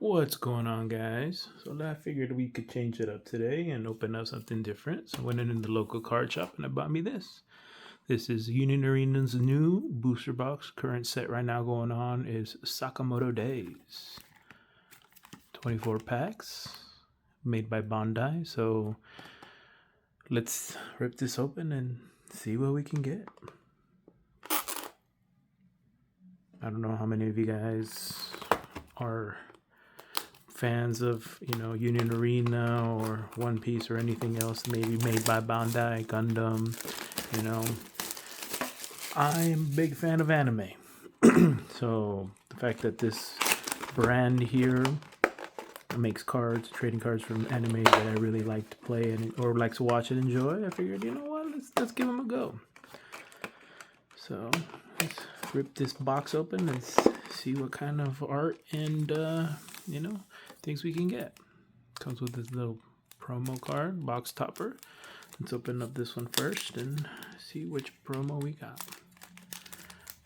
What's going on, guys? So I figured we could change it up today and open up something different. So I went in the local card shop and I bought me this. This is Union Arena's new booster box. Current set right now going on is Sakamoto Days. 24 packs, made by Bandai. So let's rip this open and see what we can get. I don't know how many of you guys are fans of, Union Arena or One Piece or anything else maybe made by Bandai, Gundam, I'm a big fan of anime. So the fact that this brand here makes cards, trading cards from anime that I really like to play or like to watch and enjoy, I figured, let's give them a go. So let's rip this box open and see what kind of art and things we can get. Comes with this little promo card, box topper. Let's open up this one first and see which promo we got.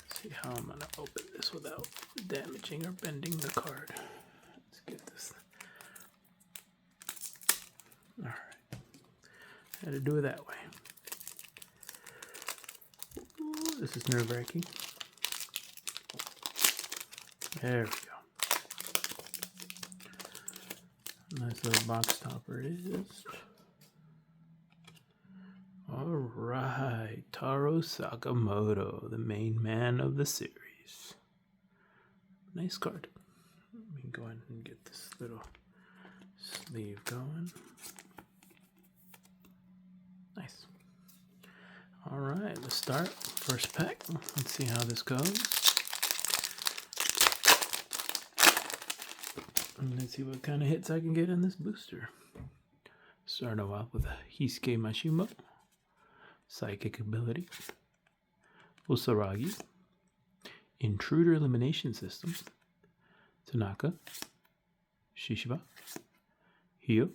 Let's see how I'm gonna open this without damaging or bending the card. Let's get this. All right, had to do it that way. Ooh, this is nerve-wracking. There we go. Nice little box topper it is. Alright, Taro Sakamoto, the main man of the series. Nice card. Let me go ahead and get this little sleeve going. Nice. Alright, let's start. First pack. Let's see how this goes. And let's see what kind of hits I can get in this booster. Starting off with Hisuke Mashimo, Psychic Ability, Usaragi, Intruder Elimination System, Tanaka, Shishiba, Hio,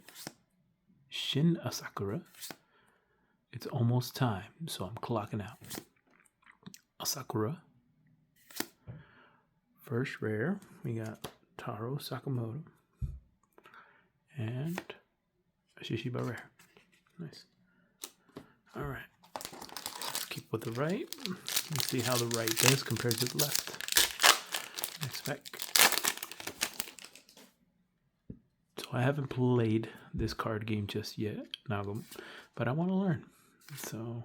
Shin Asakura. It's almost time, so I'm clocking out. Asakura. First rare, we got Taro Sakamoto and a Shishiba rare. Nice. Alright. Let's keep with the right. Let's see how the right does compared to the left. Next pack. So I haven't played this card game just yet, Nagum, but I want to learn. So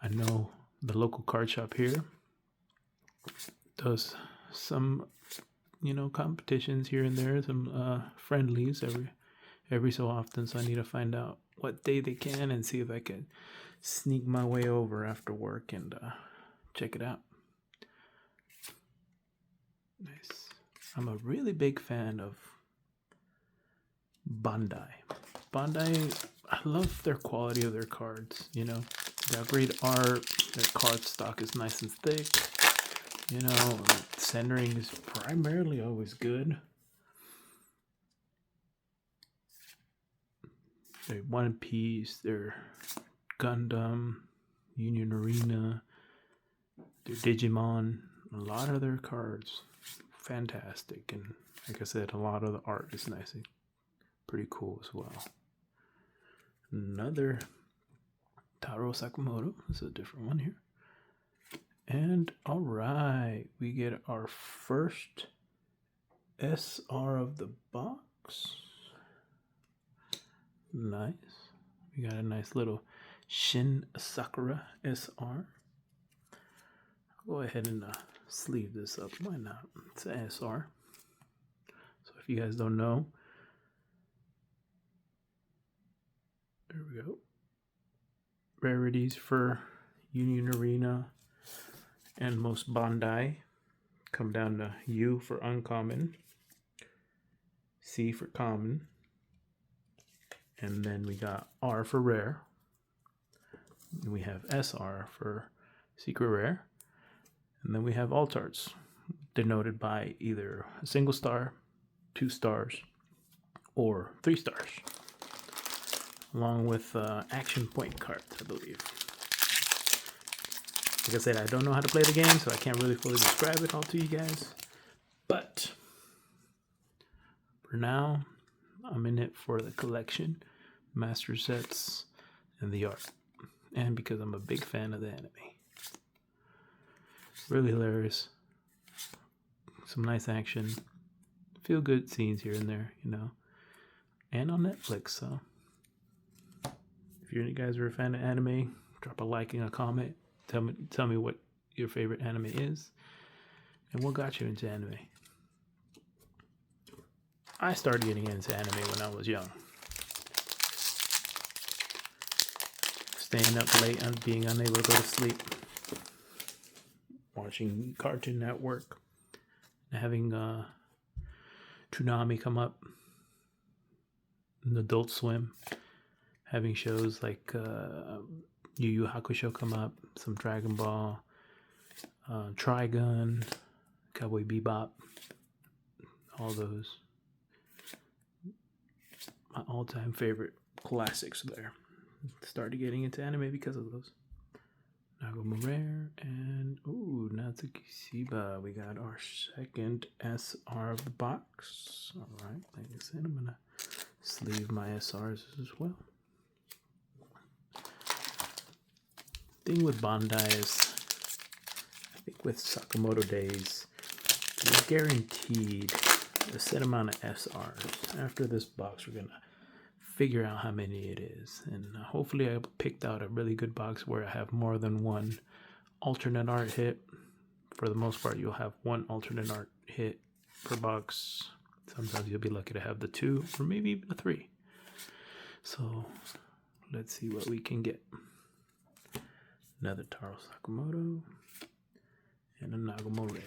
I know the local card shop here does some competitions here and there, some friendlies every so often, so I need to find out what day they can and see if I can sneak my way over after work and check it out. Nice. I'm a really big fan of Bandai. I love their quality of their cards, They have great art, their card stock is nice and thick. Centering is primarily always good. Their One Piece, their Gundam, Union Arena, their Digimon, a lot of their cards, fantastic. And like I said, a lot of the art is nice and pretty cool as well. Another Taro Sakamoto, this is a different one here. And all right, we get our first SR of the box. Nice. We got a nice little Shin Sakura SR. I'll go ahead and sleeve this up. Why not? It's an SR. So if you guys don't know, there we go. Rarities for Union Arena and most Bandai come down to U for uncommon, C for common, and then we got R for rare. And we have SR for secret rare, and then we have alt arts denoted by either a single star, 2 stars, or 3 stars, along with action point cards, I believe. Like I said, I don't know how to play the game, so I can't really fully describe it all to you guys. But For now, I'm in it for the collection, master sets, and the art. And because I'm a big fan of the anime. Really hilarious. Some nice action. Feel good scenes here and there, you know. And on Netflix, so if you guys are a fan of anime, drop a like and a comment. Tell me what your favorite anime is and what got you into anime. I started getting into anime when I was young. Staying up late and being unable to go to sleep. Watching Cartoon Network. Having Toonami come up. And Adult Swim. Having shows like Yu Yu Hakusho come up. Some Dragon Ball. Trigun. Cowboy Bebop. All those. My all-time favorite classics there. Started getting into anime because of those. Nagoma Rare and Natsuki Shiba. We got our second SR of the box. Alright, like I said, I'm gonna sleeve my SRs as well. Thing with Bandai is, I think with Sakamoto days, you're guaranteed a set amount of SRs. After this box, we're gonna figure out how many it is, and hopefully I picked out a really good box where I have more than one alternate art hit. For the most part, you'll have one alternate art hit per box. Sometimes you'll be lucky to have the 2 or maybe even the 3. So let's see what we can get. Another Taro Sakamoto and a Nagoma Rare.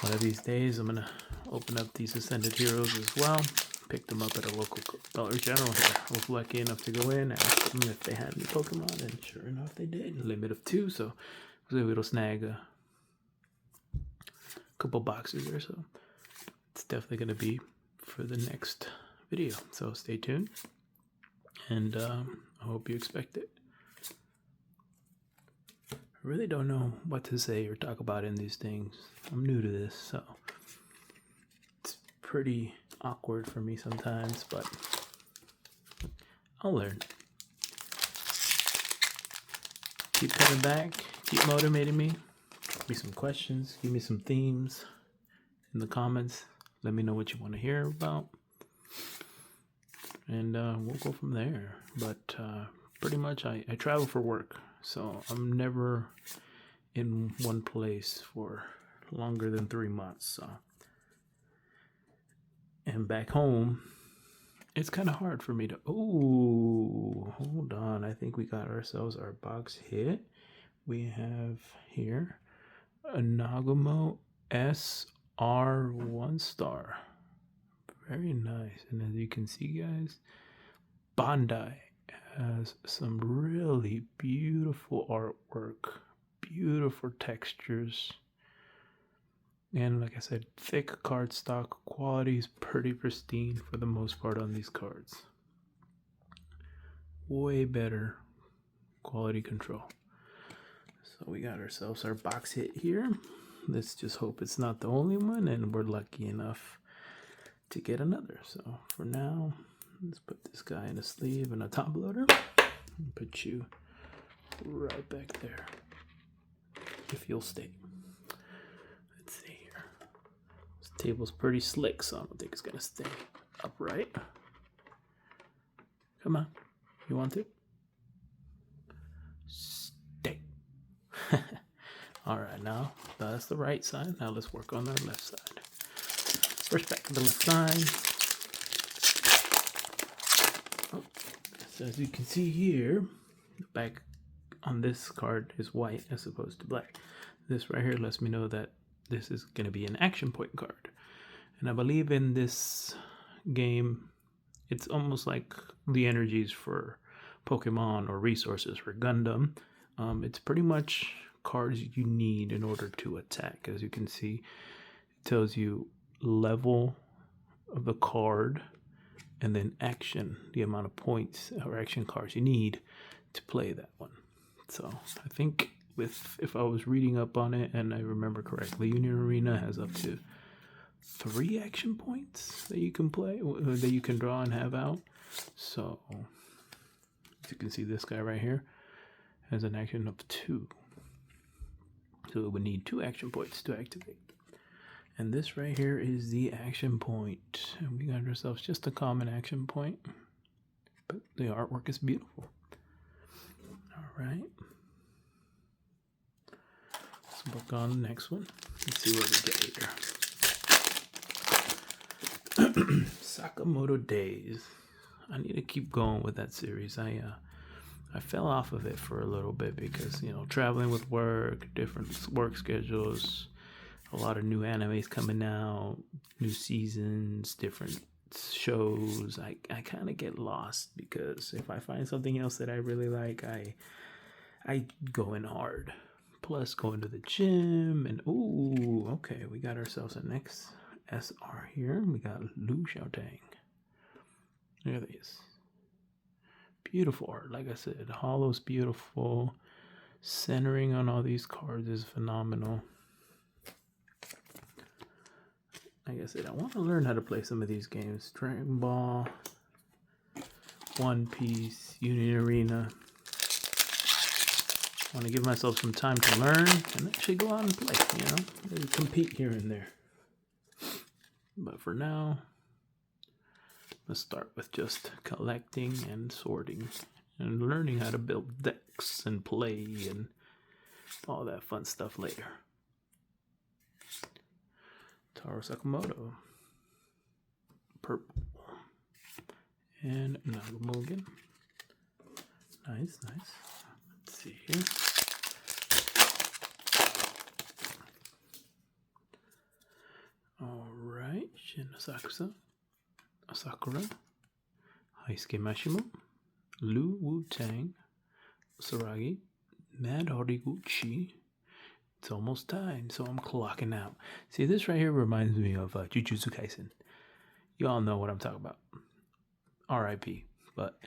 One of these days I'm gonna open up these Ascended Heroes as well. Picked them up at a local Dollar General here. I was lucky enough to go in, ask them if they had any Pokemon, and sure enough they did. Limit of 2, so I was able to snag a couple boxes there, so it's definitely going to be for the next video. So stay tuned, and I hope you expect it. I really don't know what to say or talk about in these things. I'm new to this, so it's pretty awkward for me sometimes, but I'll learn. Keep coming back, keep motivating me. Give me some questions, give me some themes in the comments. Let me know what you want to hear about, and we'll go from there. But pretty much I travel for work, so I'm never in one place for longer than 3 months. So, and back home, it's kind of hard for me to... Oh, hold on. I think we got ourselves our box hit. We have here a Nagamo SR 1-star. Very nice. And as you can see, guys, Bandai has some really beautiful artwork, beautiful textures. And like I said, thick cardstock. Quality is pretty pristine for the most part on these cards. Way better quality control. So we got ourselves our box hit here. Let's just hope it's not the only one, and we're lucky enough to get another. So for now, let's put this guy in a sleeve and a top loader. And put you right back there, if you'll stay. Let's see. Table's pretty slick, so I don't think it's gonna stay upright. Come on, you want to? Stay. All right, now that's the right side. Now let's work on the left side. First, back to the left side. Oh, so as you can see here, the back on this card is white as opposed to black. This right here lets me know that this is going to be an action point card. And I believe in this game, it's almost like the energies for Pokemon or resources for Gundam. It's pretty much cards you need in order to attack. As you can see, it tells you level of the card and then action, the amount of points or action cards you need to play that one. So I think if I was reading up on it and I remember correctly, Union Arena has up to 3 action points that you can play, that you can draw and have out. So, as you can see, this guy right here has an action of 2. So it would need 2 action points to activate. And this right here is the action point. And we got ourselves just a common action point. But the artwork is beautiful. Alright. Let's work on the next one. Let's see what we get here. Sakamoto Days. I need to keep going with that series. I fell off of it for a little bit because, traveling with work, different work schedules, a lot of new animes coming out, new seasons, different shows. I kind of get lost because if I find something else that I really like, I go in hard. Plus going to the gym and ooh, okay, we got ourselves a next SR here. We got Lu Xiaotang. Look at these. Beautiful art. Like I said, hollow's beautiful. Centering on all these cards is phenomenal. Like I said, I want to learn how to play some of these games. Dragon Ball, One Piece, Union Arena. I want to give myself some time to learn and actually go out and play, Maybe compete here and there. But for now, let's start with just collecting and sorting and learning how to build decks and play and all that fun stuff later. Taro Sakamoto. Purple. And Nagumo again. Nice. Let's see here. Alright. Shin Sakura. Heisuke Mashimo. Lu Wu Tang. Saragi. Mad Horiguchi. It's almost time, so I'm clocking out. See, this right here reminds me of Jujutsu Kaisen. You all know what I'm talking about. R.I.P. But,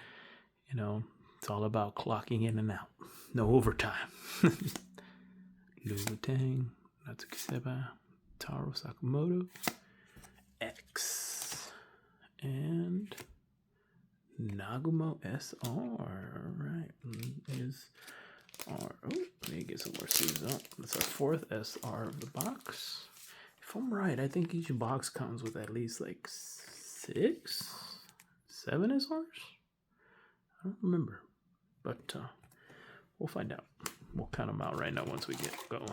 it's all about clocking in and out. No overtime. Lu Tang, Natsuki Seba, Taro Sakamoto, X, and Nagumo SR. Alright, is our, let me get some more sleeves up. That's our 4th SR of the box. If I'm right, I think each box comes with at least like 6, 7 SRs? I don't remember, but we'll find out. We'll count them out right now once we get going.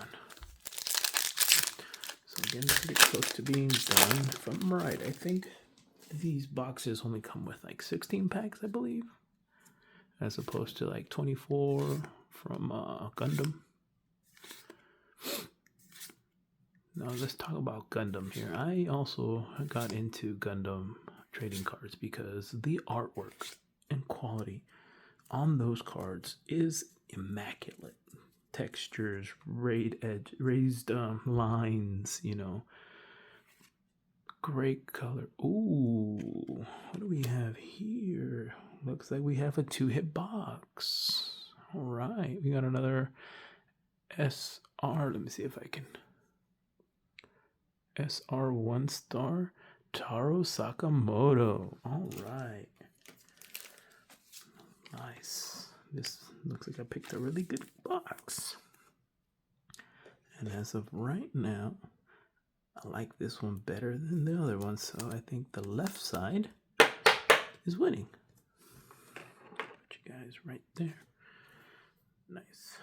So again, pretty close to being done. If I'm right, I think these boxes only come with like 16 packs, I believe, as opposed to like 24 from Gundam. Now let's talk about Gundam here. I also got into Gundam trading cards because the artwork and quality on those cards is immaculate. Textures, raised lines, great color. Ooh, what do we have here? Looks like we have a 2-hit box. All right, we got another SR. Let me see if I can. SR 1-star Taro Sakamoto. All right. Nice. This looks like I picked a really good box. And as of right now, I like this one better than the other one, so I think the left side is winning. Put you guys right there. Nice.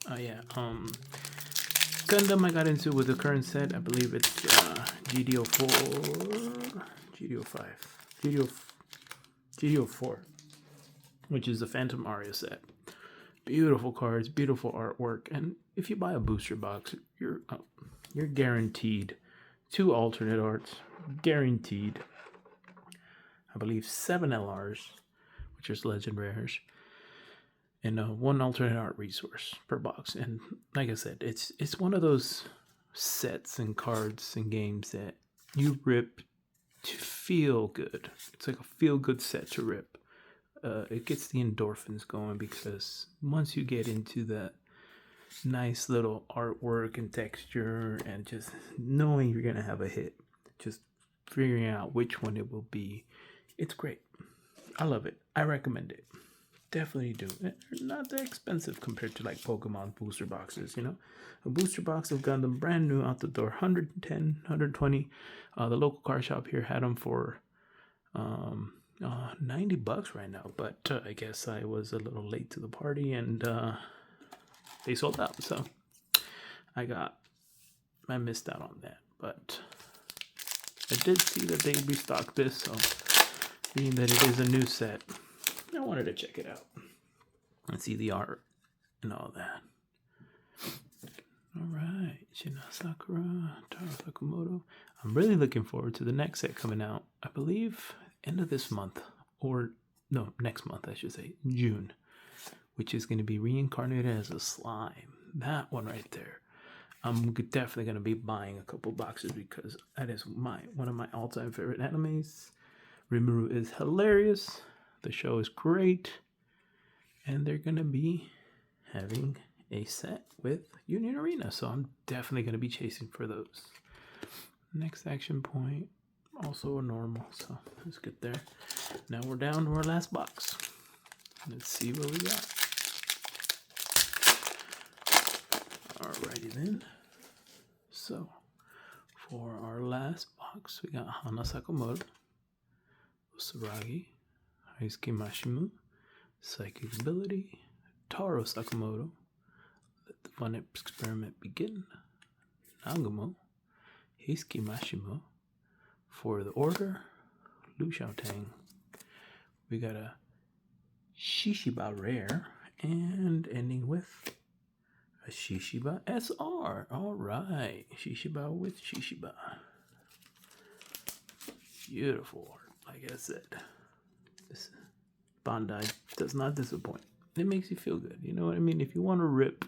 Oh yeah, Gundam I got into with the current set. I believe it's GDO4, GDO5, GDO4, which is the Phantom Aria set. Beautiful cards, beautiful artwork, and if you buy a booster box, you're guaranteed 2 alternate arts, guaranteed. I believe 7 LRs, which is legend rares, and 1 alternate art resource per box. And like I said, it's one of those sets and cards and games that you rip to feel good. It's like a feel good set to rip. It gets the endorphins going because once you get into that nice little artwork and texture, and just knowing you're gonna have a hit, just figuring out which one it will be. It's great. I love it. I recommend it. Definitely do. They're not that expensive compared to like Pokemon booster boxes, you know. A booster box of Gundam brand new out the door, 110, 120. The local car shop here had them for $90 right now, but I guess I was a little late to the party and they sold out, so I missed out on that, but I did see that they restocked this, so being that it is a new set, I wanted to check it out and see the art and all that. All right, Shina Sakura, Taro Sakamoto. I'm really looking forward to the next set coming out. I believe end of this month, or no, next month I should say, June, which is going to be reincarnated as a slime. That one right there. I'm definitely going to be buying a couple boxes because that is one of my all-time favorite animes. Rimuru is hilarious. The show is great. And they're going to be having a set with Union Arena. So I'm definitely going to be chasing for those. Next action point, also a normal. So let's get there. Now we're down to our last box. Let's see what we got. Alrighty then. So, for our last box, we got Hana Sakamoto, Usaragi, Heisuke Mashimu, Psychic Ability, Taro Sakamoto, Let the Fun Experiment Begin, Nagamo, Heisuke Mashimu, For the Order, Lu Xiaotang. We got a Shishiba Rare, and ending with a Shishiba SR. Alright. Shishiba with Shishiba. Beautiful art. Like I said, this Bandai does not disappoint. It makes you feel good. You know what I mean? If you want to rip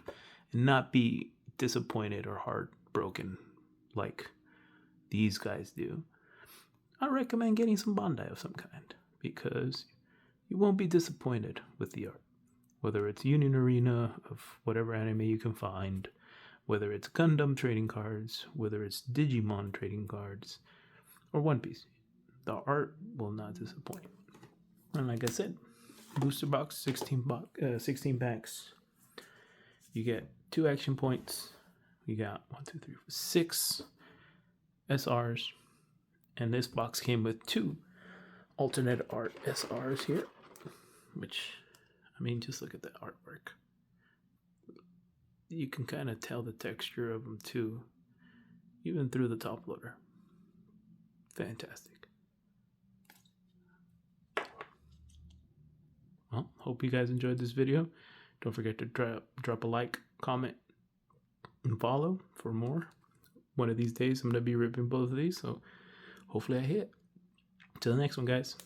and not be disappointed or heartbroken like these guys do, I recommend getting some Bandai of some kind because you won't be disappointed with the art. Whether it's Union Arena of whatever anime you can find, whether it's Gundam trading cards, whether it's Digimon trading cards, or One Piece, the art will not disappoint. And like I said, booster box, 16 packs. You get 2 action points. You got 6 SRs, and this box came with 2 alternate art SRs here, which, I mean, just look at the artwork. You can kind of tell the texture of them too, even through the top loader. Fantastic. Well, hope you guys enjoyed this video. Don't forget to drop a like, comment, and follow for more. One of these days, I'm going to be ripping both of these, so hopefully I hit. Till the next one, guys.